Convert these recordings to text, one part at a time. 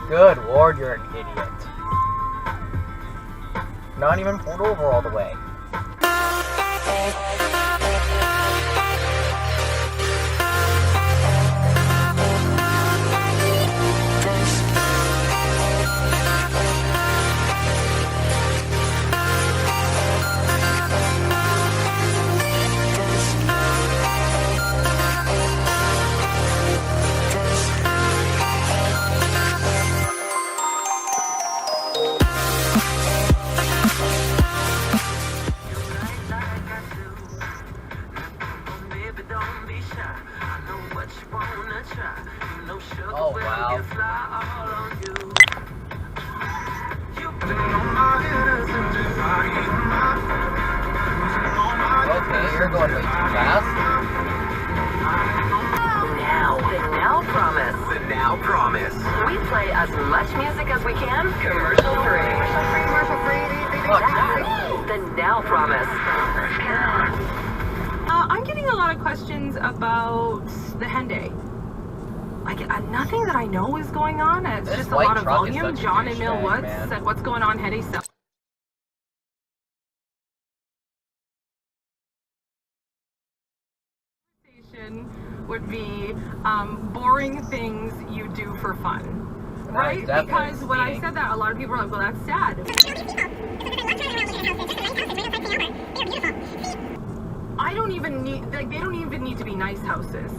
Good lord, you're an idiot. Not even pulled over all the way. Oh, wow. Okay, you're going way too fast. Now, the Now Promise. The Now Promise. We play as much music as we can, commercial free. Commercial free. That's the Now Promise. I'm getting a lot of questions about the Henday. Nothing that I know is going on. It's This just a lot of white truck is volume. such a John and Mill douchebag, Woods man. said, "What's going on, Henday stuff?" Would be boring things you do for fun, right? Because when I said that, a lot of people are like, "Well, that's sad." I don't even need, like, they don't even need to be nice houses.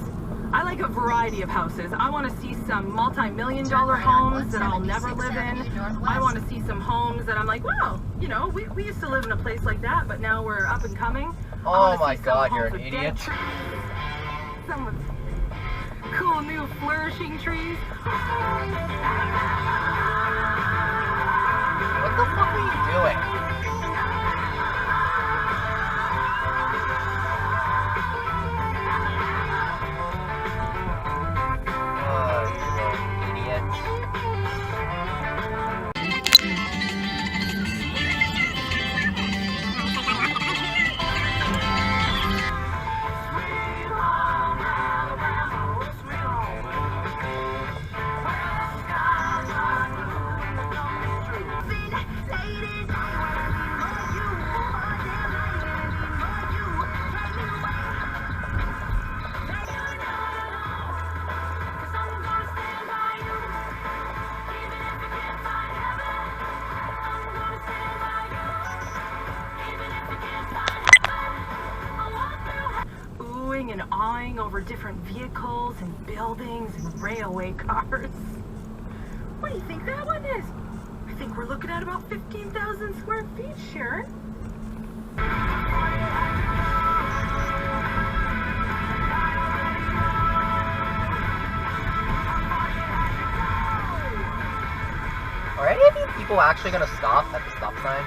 I like a variety of houses. I want to see some multi-million-dollar homes that I'll never live in. I want to see some homes that I'm like, wow, you know, we used to live in a place like that, but now we're up and coming. Oh my god, you're an idiot. Some with cool new flourishing trees. What the fuck are you doing? And awing over different vehicles and buildings and railway cars. What do you think that one is? I think we're looking at about 15,000 square feet, Sharon. Are any of you people actually gonna stop at the stop sign?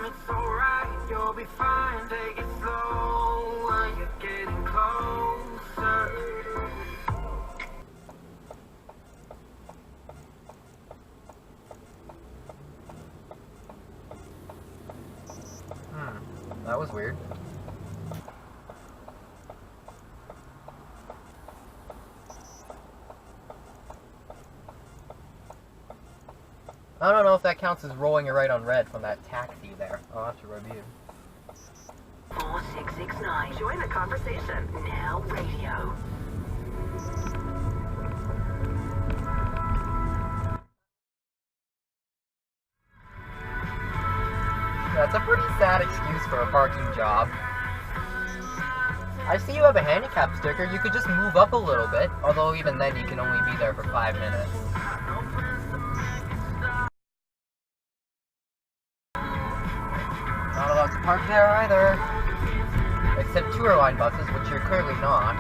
It's alright, you'll be fine. Take it slow, you're getting closer. That was weird. I don't know if that counts as rolling it right on red from that taxi there. I'll have to review. 4669. Join the conversation. Now Radio. That's a pretty sad excuse for a parking job. I see you have a handicap sticker. You could just move up a little bit. Although even then you can only be there for 5 minutes. Not allowed to park there either. Except tour line buses, which you're clearly not.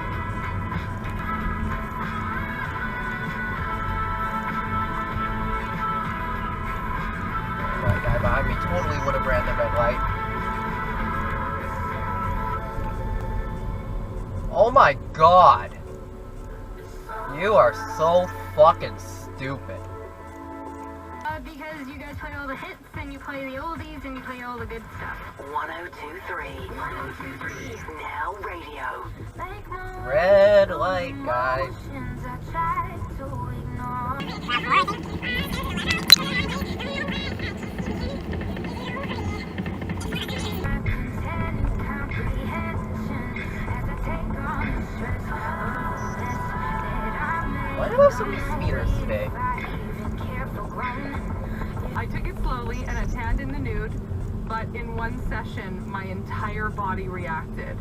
That guy behind me totally would have ran the red light. my god. You are so fucking stupid. Because you guys play all the hits and you play the oldies and you play all the good stuff. 102.3. 102.3 is now radio. Red light, guys. Why do I have so many speeders today? I took it slowly and I tanned in the nude, but in one session, my entire body reacted.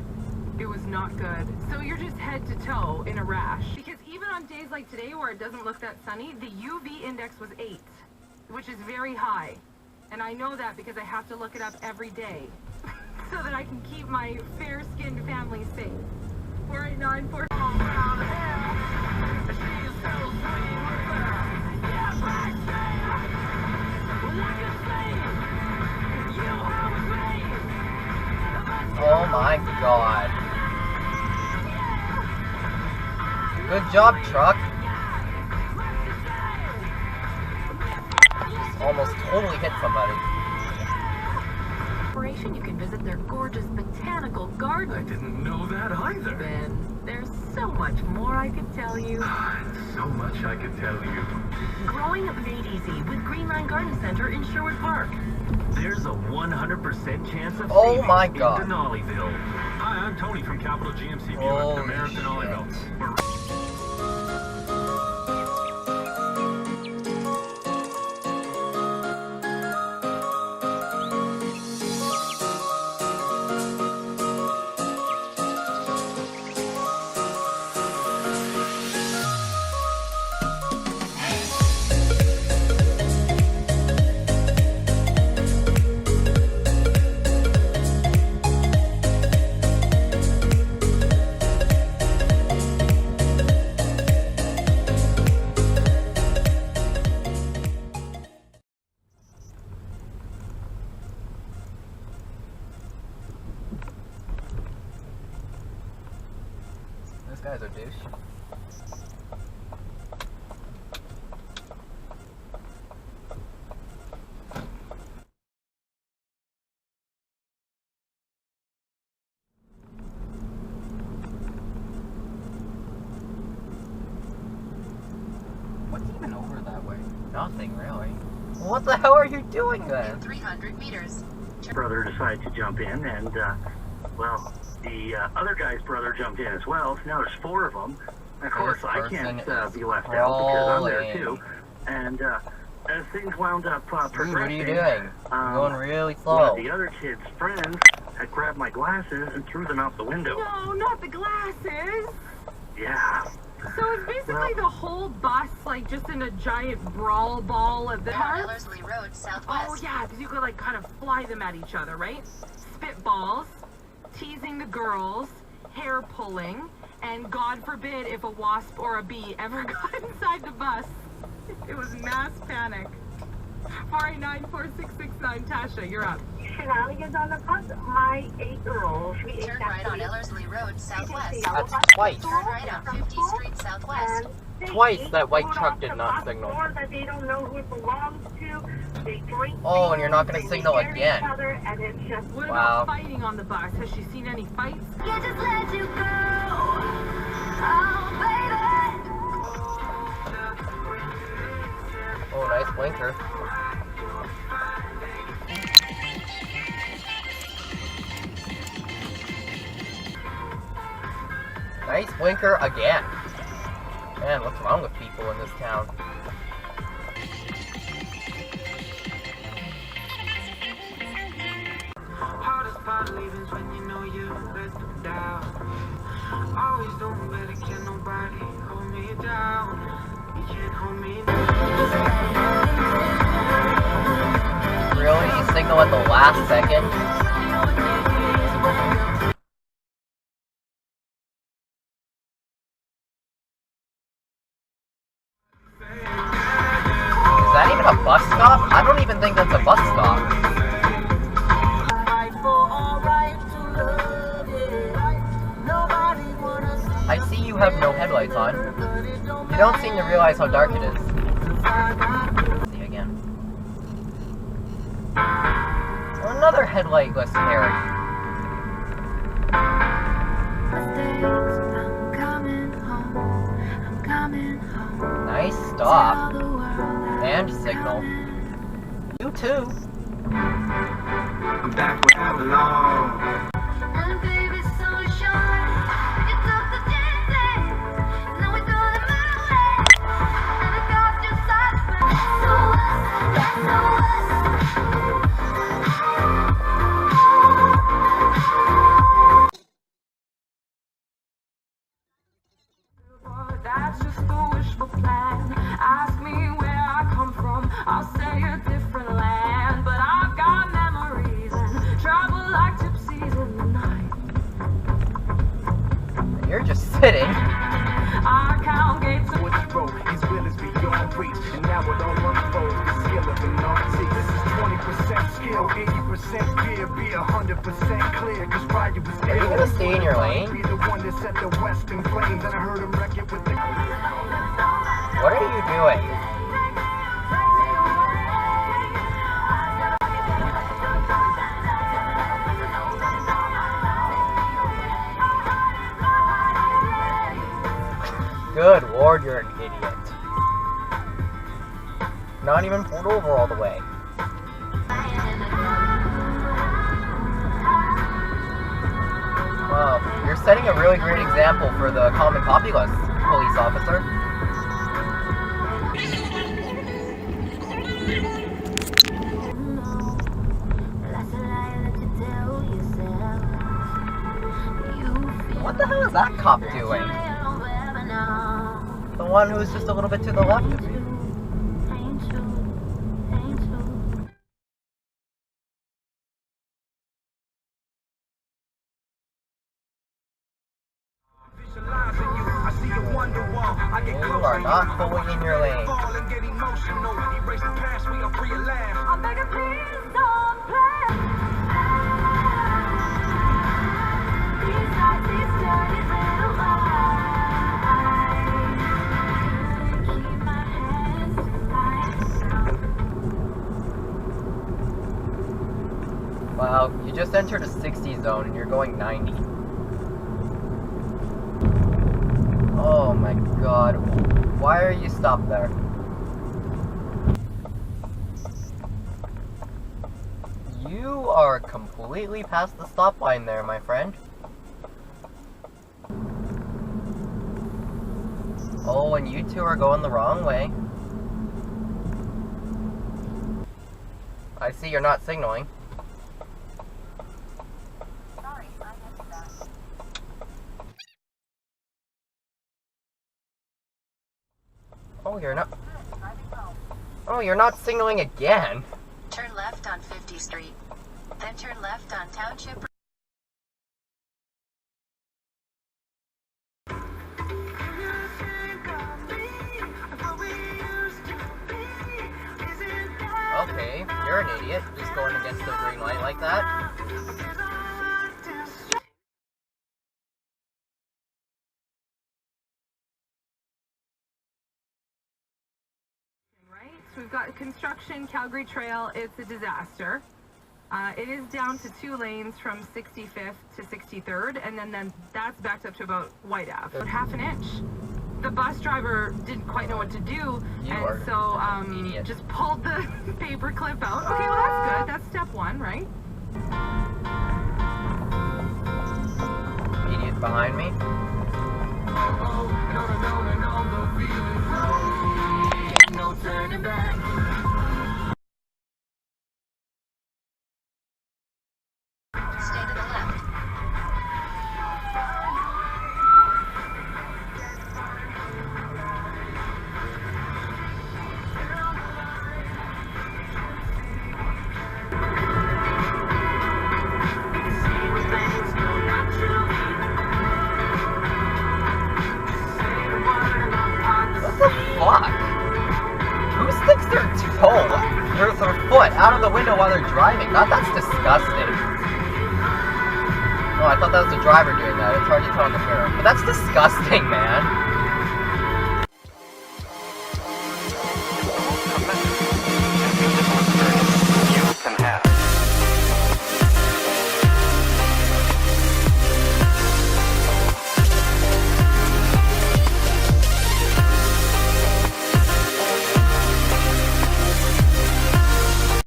It was not good. So you're just head to toe in a rash. Because even on days like today where it doesn't look that sunny, the UV index was 8, which is very high. And I know that because I have to look it up every day so that I can keep my fair-skinned family safe. 489-4... Oh my god. Good job, truck. Just almost totally hit somebody. You can visit their gorgeous botanical garden. I didn't know that either. Ben, there's so much more I could tell you. So much I could tell you. Growing made easy with Green Line Garden Center in Sherwood Park. There's a 100% chance of Oh my god. in Denalieville. Hi, I'm Tony from Capital GMC Buick, Holy the mayor of Denalieville. This guy's a douche. What's even over that way? Nothing really. Well, what the hell are you doing then? 300 meters. Brother decided to jump in, and well, the other guy's brother jumped in as well. So now there's 4 of them. And of course, I can't be left out because I'm there too. And as things wound up progressing, Dude, what are you doing? You're going really one slow. of the other kid's friends had grabbed my glasses and threw them out the window. No, not the glasses. Yeah. So it's basically the whole bus, like, just in a giant brawl ball of the cars? Ellerslie Road, southwest. Oh, yeah, because you could, like, kind of fly them at each other, right? Spitballs, teasing the girls, hair pulling, and God forbid if a wasp or a bee ever got inside the bus. It was mass panic. 489-4669, Tasha, you're up. Shenanigans on the bus. My 8-year-old. Turn right on Ellerslie Road, southwest. That's twice. Turn right on 50th Street, southwest. Twice that white truck did not signal. That they don't know who it belongs to. They drink. Oh, and you're not going to signal again. And it's just, What Wow. about fighting on the bus? Has she seen any fights? Yeah, just let you go. Oh, baby. Oh, nice blinker. Nice blinker again. Man, what's wrong with people in this town? Hardest part of leaving is when you know you let them down. Always doing better, can nobody hold me down. You can't hold me down. Really? You signal at the last second? Is that even a bus stop? I don't even think that's a bus stop. Fight for our right to love, yeah. Nobody wanna You don't seem to realize how dark it is. See again. Another headlightless carry. Nice stop. And signal. You too. I'm back where I belong. And baby, so short. You took the chance, now we do it my way. And it got just suspect. So what? So But that's just a wishful plan. Ask me where I come from, I'll say a different land. But I've got memories and travel like gypsies in the night. You're just sitting. I count gates of What's broke, his will is beyond reach. And now it all unfolds, the skill of an artist. This is 20% skill, 80% fear. Be 100% clear, cause Ryder was Are you gonna stay in your lane? Be the one that set the West in flames. And I heard him wreck it with the... What are you doing? Good lord, you're an idiot. Not even pulled over all the way. Well, you're setting a really great example for the common populace, police officer. What the hell is that cop doing? The one who's just a little bit to the left of me. You are not pulling in your lane. I'm begging, please don't play. These lights, these dirty little eyes. Keep my hands tight. Wow, you just entered a 60 zone and you're going 90. Oh my god. Why are you stopped there? You are completely past the stop line there, my friend. Oh, and you two are going the wrong way. I see you're not signaling. Oh, you're not. Oh, you're not signaling again. Turn left on 50th Street. Then turn left on Township. Okay, you're an idiot. Just going against the green light like that. Right, so we've got construction, Calgary Trail, it's a disaster. It is down to 2 lanes from 65th to 63rd, and then that's backed up to about White Ave, about half an inch. The bus driver didn't quite know what to do, and so just pulled the paper clip out. Okay, well that's good. That's step 1, right? Idiot behind me. No turning back. Stay to the left. What the fuck? Who sticks their toe or their foot out of the window while they're driving? God, that's disgusting. Oh, I thought that was the driver doing that. It's hard to tell in the mirror. But that's disgusting, man.